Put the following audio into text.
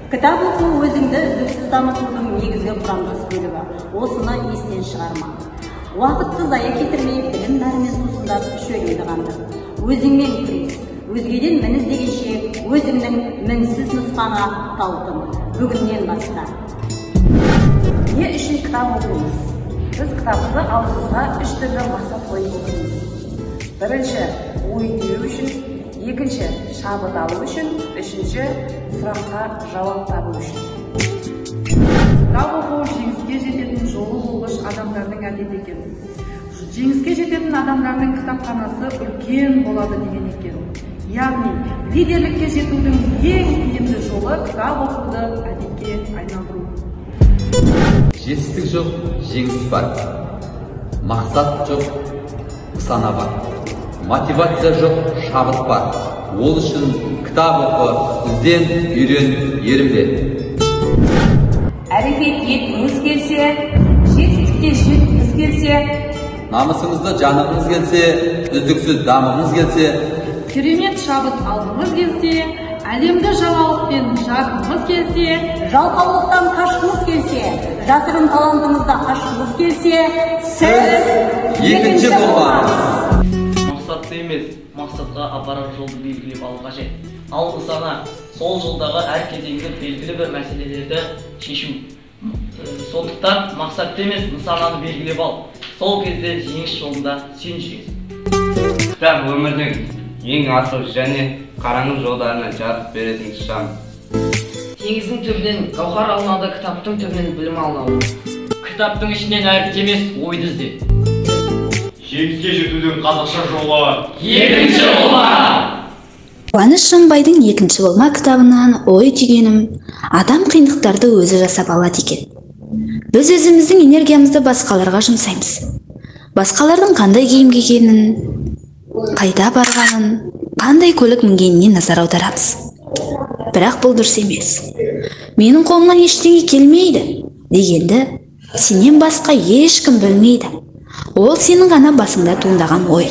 Кітап оқу өзіңді үздіксіз дамытудың негізгі құрамдас бөлігі. Осыны естен шығарма. Уақытты зая кетірмей, білім нәрімен сусындап шөліңді қандыр. Өзіңмен күрес, өзгеден мін іздегенше, өзіңнің мінсіз нұсқаңа талпын. Бүгіннен баста. Не үшін кітап оқимыз? Біз кітапты алуымызға 3 түрлі мақсат қойып отырмыз. Бірінші, ой деу үшін, екінші, шабыт алу үшін, үшінші, сұраққа жауап табу үшін. Кітап оқу жеңіске жететін жолы болғыш адамдардың әдеті екен. Жеңіске жететін адамдардың кітапханасы үлкен болады деген екен. Яғни, лидерлікке жетудің ең тиімді жолы кітап оқуды әдетке айналдыру. Жетістік жоқ, жеңіс бар. Мақсат жоқ, нысана бар. Мотивация жоқ, шабыт бар. Ол үшін кітап оқы, ізден, үйрен, ерімде. Әрекет еткіңіз келсе, жетістікке жеткіңіз келсе, намысыңызды жанығыңыз келсе, үздіксіз дамығыңыз келсе, керемет шабыт алғыңыз келсе, әлемді жаңалықпен жарғыңыз келсе, жалқаулықтан қашқыңыз келсе, жасырын талантыңызды ашқыңыз келсе, сіз екінші болмаңыз. Мақсатты емес, мақсатқа апарар жолды белгілеп алу қажет. Ал нысана сол жолдағы әр кезеңде белгілі бір мәселелерді шешу. Сондықтан мақсатты емес, нысананы белгілеп ал. Сол кезде жеңіс жолында сен жүресің. Кітап өмірдің ең асыл және қараңғы жолдарына жарық беретін шам. Теңіздің түбінен гауһар алынады, кітаптың түбінен білім алынады. Кітаптың ішінен әріпті емес, ойды ізде. Жеңіске жетудің қазақша жолы екінші болма. Қуаныш Шыңбайдың екінші болма кітабынан ой түйгенім, адам қиындықтарды өзі жасап алады екен. Біз өзіміздің энергиямызды басқаларға жұмсаймыз. Басқалардың қандай киім кигенін, қайда барғанын, қандай көлік мінгеніне назар аударамыз. Бірақ бұл дұрыс емес. Менің қолымнан ештеңе келмейді дегенді сенен басқа ешкім білмейді. Ол сенің ғана басыңда туындаған ой.